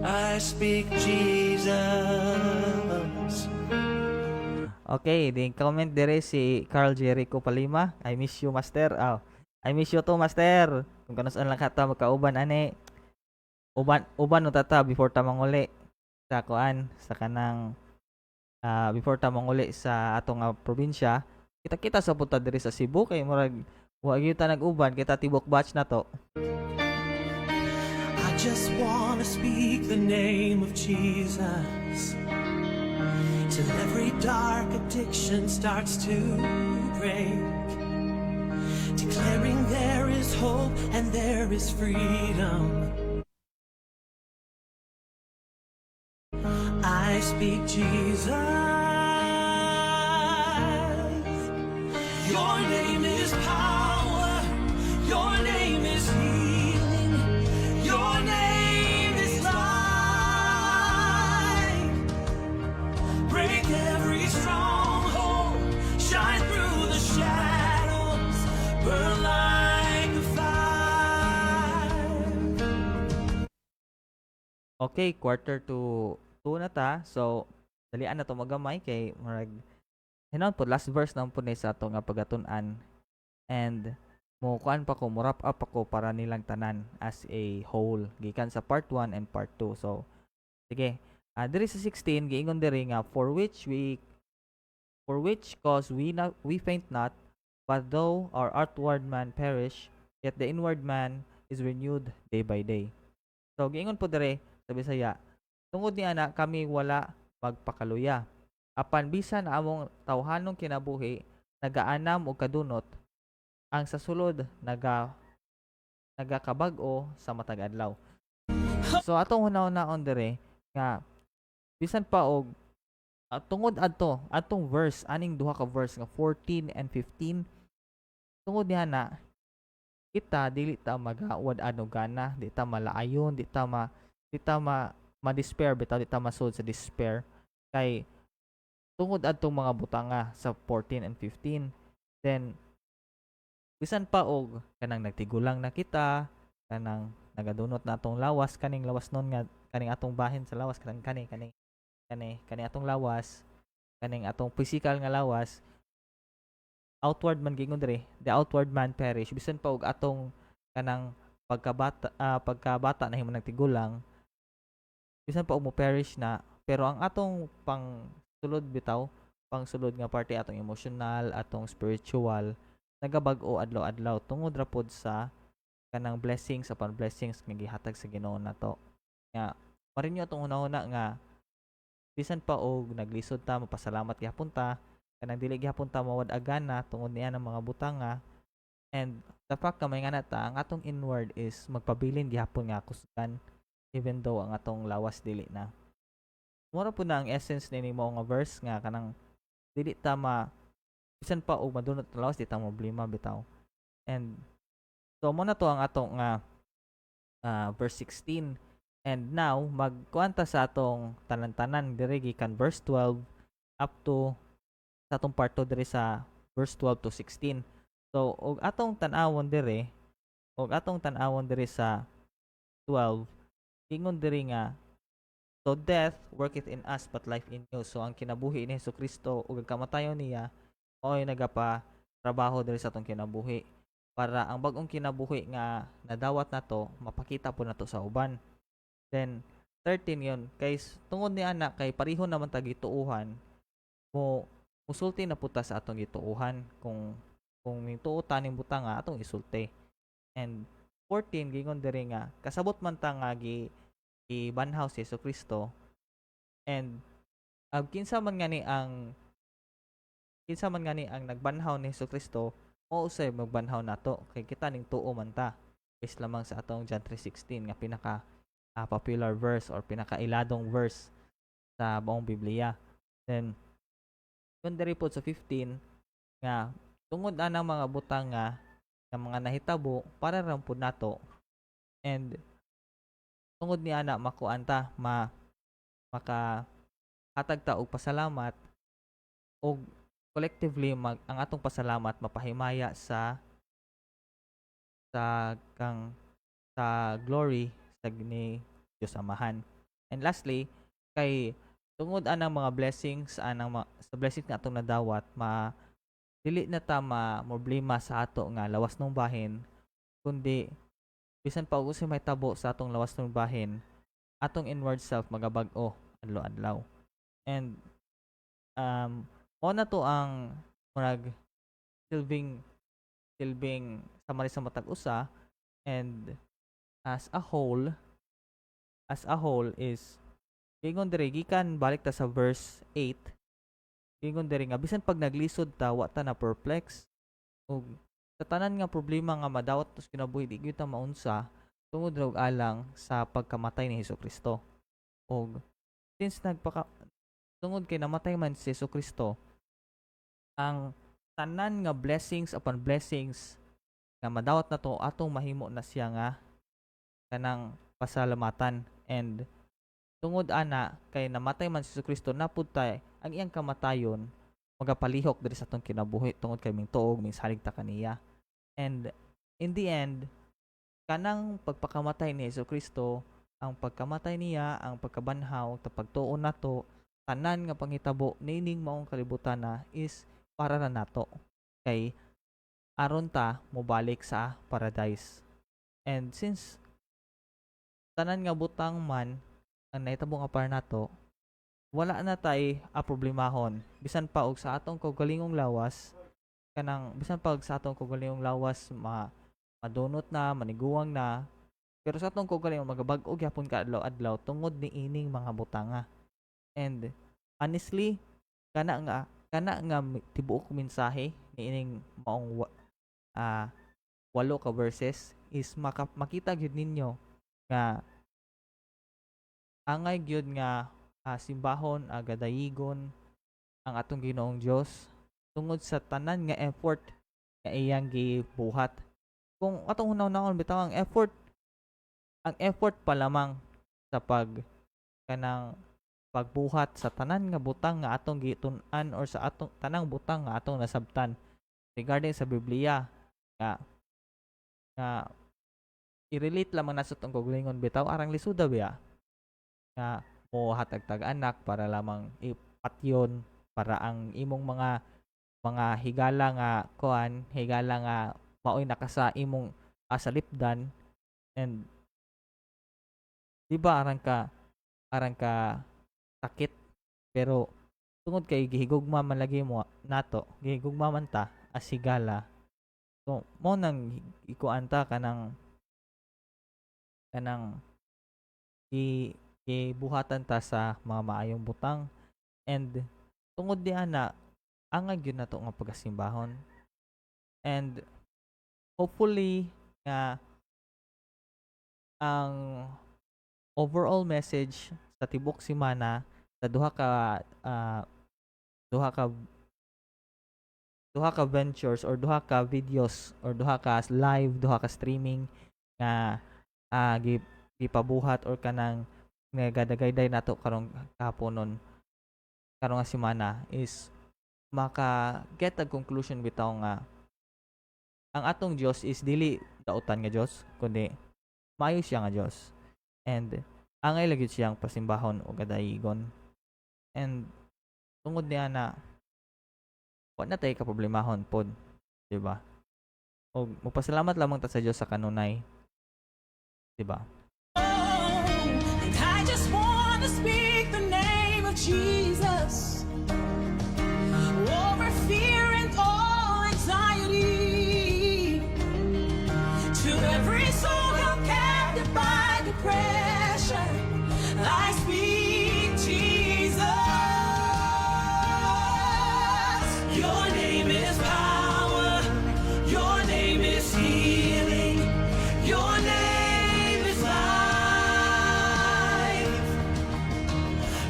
I speak Jesus. Okay, din comment dire si Carl Jericho Palima. I miss you, Master. I miss you too, Master. Kung kanus-an lang kata magkauban ani. Uban no tata before ta manguli sa kuan sa kanang before ta manguli sa atong probinsya. Kita sa punta dire sa Cebu kay murag wa gyud ta nag-uban kita tibok batch na to. I just wanna speak the name of Jesus till every dark addiction starts to break, declaring there is hope and there is freedom. I speak Jesus. Your name is power. Your name is healing. Your name is light. Break every stronghold. Shine through the shadows. Burn like a fire. Okay, quarter to 2 na ta. So dalian na to magamay kay murag hinon po last verse na po ni sa ato nga pagatun-an. And mo kuan pa ko mo wrap up ako para nilang tanan as a whole gikan sa part 1 and part 2. So sige, diri sa 16 giingon diri nga for which cause we faint not, but though our outward man perish, yet the inward man is renewed day by day. So giingon po diri sa Bisaya, tungod ni ana kami wala magpakaluya. Apan bisan na among tawhanong kinabuhi nagaanam og kadunot, ang sa sulod nagakabag-o sa matag adlaw. So atong hunahunahon diri nga bisan pa og tungod atong verse aning duha ka verse nga 14 and 15, tungod niya na kita dili ta magawad ano gana, di ta malaayon, di ta ma-despair bitaw, di ta masud sa despair kay tungod adtong mga butanga sa 14 and 15. Then bisan pa og kanang nagtigulang na kita, kanang nagadunot na atong lawas, kaning lawas nun nga kaning atong bahin sa lawas, kani atong lawas, kaning atong physical nga lawas, outward man gingon diri, the outward man perish. Bisan pa og atong kanang pagkabata na himo nagtigulang, bisan pa og mo perish na, pero ang atong pangsulod bitaw, pangsulod nga parte atong emotional, atong spiritual, nagabag-o adlaw-adlaw tungod ra pod sa kanang blessings upon blessings nga gihatag sa Ginoo nato. Nga marinyo atong una-una nga bisan pa og naglisod ta, mapasalamat gyapon ta, kanang dili gyapon ta mawad agana tungod niya ng mga butanga. And the fact nga may nga ta ang atong inward is magpabilin gyapon nga kusgan even though ang atong lawas dili na. Mura po na ang essence ni mo nga verse nga kanang dili ta bisan pa og madunot lawas di ta problema bitaw. And so mo na to ang atong verse 16. And now magkuanta sa atong tanan-tanan diri gikan verse 12 up to sa atong part 2 diri sa verse 12 to 16. So og atong tan-awon diri sa 12, ingon diri nga, so death worketh in us but life in you. So ang kinabuhi ni Jesucristo ug ang kamatayon niya oy nagapa trabaho diri sa atong kinabuhi para ang bag-ong kinabuhi nga nadawat nato mapakita po nato sa uban. Then 13 yon, kay tungod ni ana kay pareho naman ta gituuhan, musulti na puta sa atong gituuhan kung mituo taning butanga atong isulti. And 14 gingon diri nga kasabot man ta nga gibanhaw si Jesucristo, and kinsa man nga ni ang nagbanhaw ni Jesucristo mao usay magbanhaw nato kay kita ning tuo man ta based lamang sa atong John 3:16 nga pinaka popular verse or pinakailadong verse sa buong Biblia. Then kun diri po sa 15 nga tungod anang mga butanga nga mga nahitabo para ra pud nato, and tungod ni ana makuanta makahatag ta og pasalamat og collectively ang atong pasalamat mapahimaya sa glory sa ni Dios Amahan. And lastly, kay tungod anang mga blessings sa blessings nga atong nadawat, dili na ta problema sa ato nga lawas ng bahin, kundi bisan pa og usay may tabo sa atong lawas ng bahin, atong inward self magabag-o adlaw-adlaw. And na to ang murag silbing samari sa matag usa. And as a whole is gingon diri gikan balik ta sa verse 8, gingon diri nga bisan pag naglisod ta wa ta na perplex ug sa tanan nga problema nga madawat tos kinabuhi di gyud ta maunsa tungod ra og alang sa pagkamatay ni Jesucristo. Og since tungod kay namatay man si Jesucristo, ang tanan nga blessings upon blessings nga madawat na to atong mahimo na siya nga kanang pasalamatan. And tungod ana kay namatay man si Jesucristo, napud tay ang iyang kamatayon magapalihok diri sa atong kinabuhi tungod kay ming tuog ming salig ta kaniya. And in the end, kanang pagpakamatay ni Jesucristo ang pagkamatay niya, ang pagkabanhaw, ta pagtuon nato, tanan nga panghitabo nining maong kalibutan na is para na nato. Kay aron ta mobalik sa paradise. And since tanan nga butang man ang nahitabo nga para nato, wala na tay problemahon. Bisan pa og sa atong kaugalingong lawas, bisan pa og sa atong kaugalingong lawas madunot na, maniguwang na, pero sa atong kaugalingong magabag-o gyapon ka adlaw-adlaw tungod ni ining mga butanga. And honestly, kana nga tibuok mensahe ni ining maong walo ka verses is makita gyud ninyo nga angay gyud nga simbahon gadayigon ang atong Ginoong Dios tungod sa tanan nga effort nga iyang gibuhat. Kung atong hunaw-hunaon bitaw ang effort pa lamang sa kanang pagbuhat sa tanan nga butang nga atong gitun-an or sa atong tanang butang nga atong nasabtan regarding sa Biblia nga i-relate lamang na sa itong kaugalingon bitaw arang lisuda biya nga mo hatag tag-anak para lamang ipatyon para ang imong mga higala nga higala nga maoy nakasa imong asalipdan. And di ba arang ka sakit pero tungod kay gihigugma man lagi mo nato, gihigugma man ta as higala. So mo nang ikuanta kanang gibuhatan ta sa mga maayong butang. And tungod di ana angay gyud nato nga pagasimbahon. And hopefully nga ang overall message sa tibok semana sa duha ka ventures or duha ka videos or duha ka live, duha ka streaming nga gipabuhat or kanang nagadagayday nato karong kahaponon karong nga semana is maka get a conclusion bitaw nga ang atong Dios is dili dautan nga Dios kundi maayo siya nga Dios. And angay lagi siyang pasimbahon o gadayigon. And tungod niya na wa na tay ka problemahon pod, di ba? O magpasalamat lamang ta sa Dios sa kanunay, di ba? And I just want to speak the name of Jesus over fear and all anxiety. To every soul held captive by depression, I speak Jesus. Your name is power. Your name is healing. Your name is life.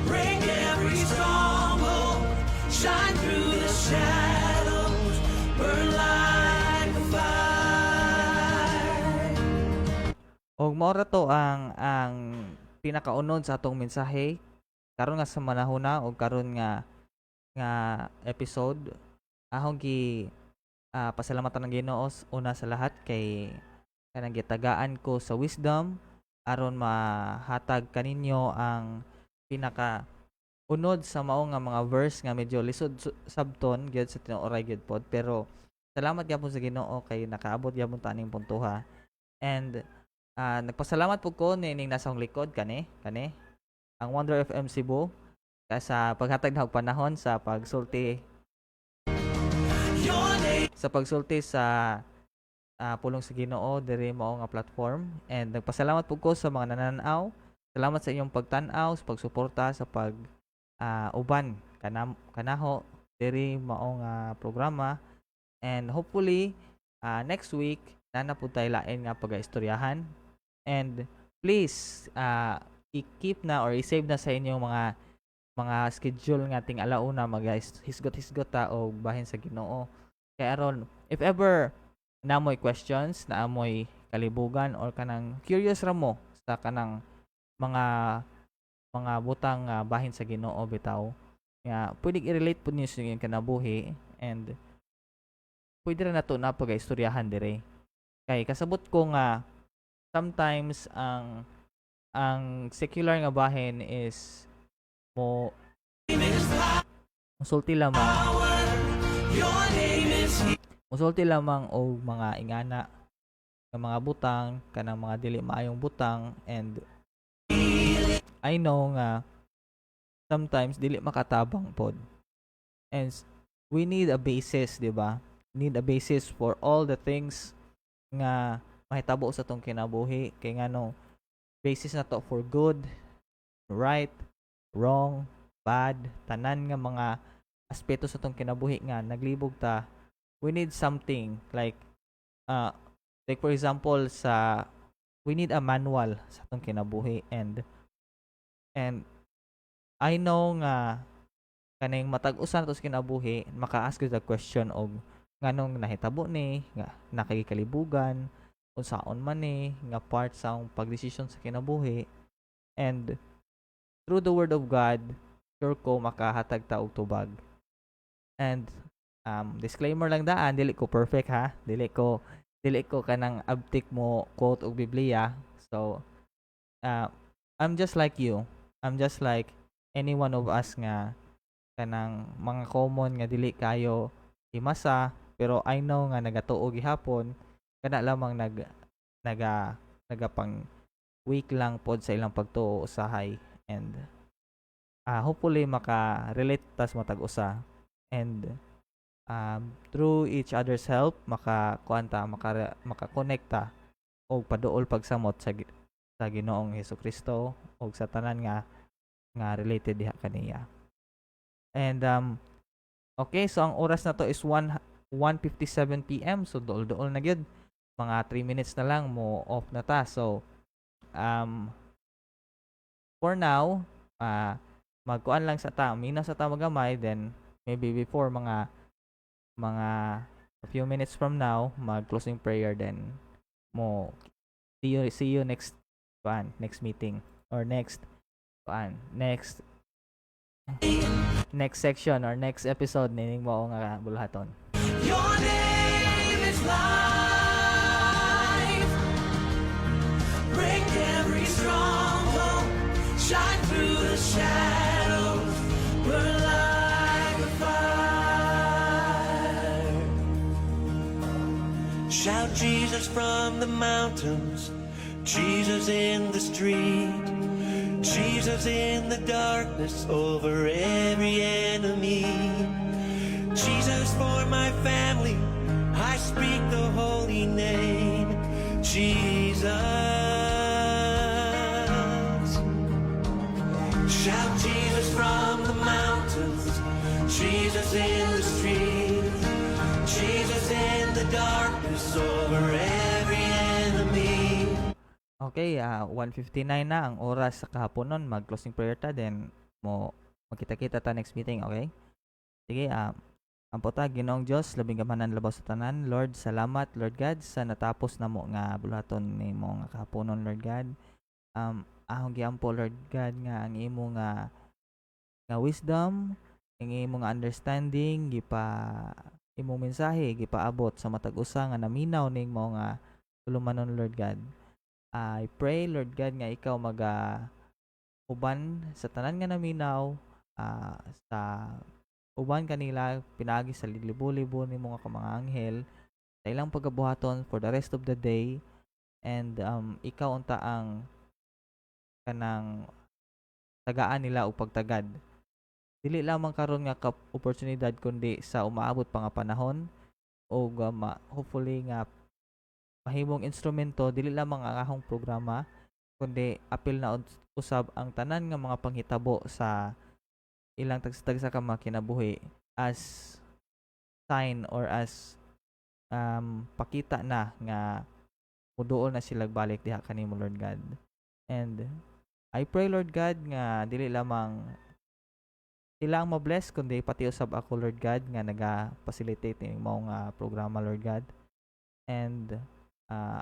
Break every stronghold. Shine through the shadows. Burn like a fire. Og mao ra to ang pinakaunod sa atong mensahe karon nga sa manahuna og karon nga episode. Ahong pasalamatan ng Ginoo una sa lahat kay kanang gitagaan ko sa wisdom aron mahatag kaninyo ang pinaka unod sa mao nga mga verse nga medyo lisod sabton gyud sa tinuoray gyud pod, pero salamat gyapon sa Ginoo kay nakaabot gyapon ta ning puntuha. And nagpasalamat po ko ning nasa akong likod kani ang Wonder FM Cebu sa paghatag ng panahon sa pagsulti Your name. sa pulong sa Ginoo diri mao nga platform. And nagpasalamat po ko sa mga nananaw. Salamat sa inyong pagtan-aw, sa pagsuporta sa uban kanaho diri mao nga programa. And hopefully next week nana pud tay lain nga pagaistoryahan. And please i-keep na or i-save na sa inyong mga schedule nga ting alauna hisgot-hisgot ta og bahin sa Ginoo. Kaya aron if ever namoy questions, naamoy kalibugan or kanang curious ra mo sa kanang mga butang bahin sa Ginoo bitaw, nga pwede i-relate pud niyo sa inyong kinabuhi. And pwede ra nato na pagaistoryahan dire. Kay kasabot ko nga sometimes ang ang secular nga bahin is mo musulti lamang Your name is musulti lamang og mga ingana nga mga butang kanang mga dili maayong butang, and I know nga sometimes dili makatabang pod, and we need a basis, di ba? Need a basis for all the things nga mahitabo sa tong kinabuhi, kay ngano basis na to for good, right, wrong, bad, tanan nga mga aspeto sa tong kinabuhi nga naglibog ta. We need something like for example we need a manual sa tong kinabuhi, and I know nga kaning matag usa to sa kinabuhi maka-ask the question og nganong nahitabo ni nga nakagikalibugan, unsaon man ni nga part sa akong pagdesisyon sa kinabuhi, and through the word of God sure ko makahatag ta og tubag. And disclaimer lang daan, dili ko perfect ha, dili ko kanang abtik mo quote og Biblia. So I'm just like you, I'm just like any one of us nga kanang mga common nga dili kayo himasa, pero I know nga nagatuo gihapon kana lamang nagapang week lang pod sa ilang pagtuo usahay, and hopefully maka-relate tas matag usa, and through each other's help makakonekta og paduol pagsamot sa Ginoong Hesukristo og sa tanan nga related diha kaniya. And okay, so ang oras na to is 1:57 PM, so duol na gyud, mga 3 minutes na lang mo off na ta. So for now magkuan lang sa ta, mina sa ta magamay, then maybe before mga a few minutes from now mag closing prayer, then mo see you next meeting or next section or next episode nining mao nga bulahaton. Your name is life. Break every stronghold. Shine through the shadows. Burn like a fire. Shout Jesus from the mountains. Jesus in the street. Jesus in the darkness over every enemy. Jesus for my family, I speak the holy name. Jesus. Shout Jesus from the mountains. Jesus in the streets. Jesus in the darkness over every enemy. Okay, 1:59 na ang oras sa kahaponon, mag closing prayer ta, then magkita-kita ta next meeting, okay? Sige, ampo ta, Ginoong Dios, labing gamanan labaw sa tanan. Lord, salamat Lord God sa natapos namo nga bulaton nimo nga kahaponon, Lord God. Ahong giampo Lord God nga ang imo nga wisdom, ang imo nga understanding imong mensahe gipaabot sa matag usa nga naminaw ning mga tulumanon, Lord God. I pray Lord God nga ikaw uban sa tanan nga naminaw, sa uban kanila pinagi sa libo-libo ni mga anghel sa ilang pagabuhaton for the rest of the day, and ikaw unta ang kanang tagaan nila og pagtagad, dili lamang karon nga oportunidad kundi sa umaabot pa nga panahon, o hopefully nga mahimong instrumento dili lamang ang akong programa kundi apil na usab ang tanan nga mga panghitabo sa ilang tagsa ka mga kinabuhi as sign or as pakita na nga muduol na sila balik diha kanimo, Lord God. And I pray Lord God nga dili lamang sila ang mabless kundi pati usab ako, Lord God, nga naga-facilitate ning mao nga programa, Lord God. And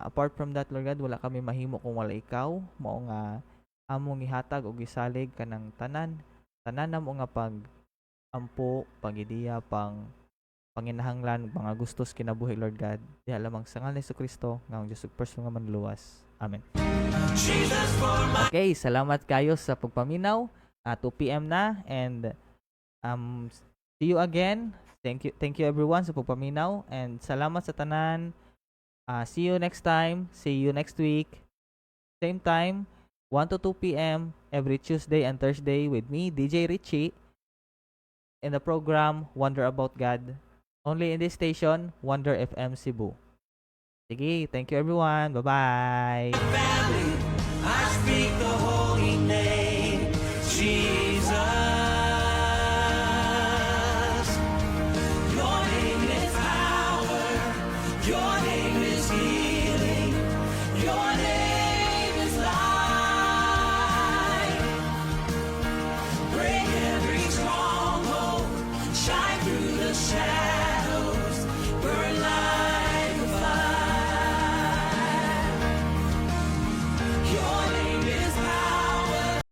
apart from that, Lord God, wala kami mahimo kung wala ikaw. Mao nga among ihatag og gisalig kanang tanan namo nga ampo, pagidiya, panginahanglan, mga gustos kinabuhi, Lord God. Diha lamang sa ngalan ni Jesucristo nga ang Dios ug personal nga manluwas. Amen. Jesus for my Okay, salamat kayo sa pagpaminaw. 2 p.m. na and see you again. Thank you everyone sa pagpaminaw and salamat sa tanan. See you next time. See you next week. Same time, 1 to 2 p.m. every Tuesday and Thursday with me, DJ Richie, in the program Wonder About God. Only in this station, Wonder FM Cebu. Sige, thank you everyone. Bye-bye. family, I speak the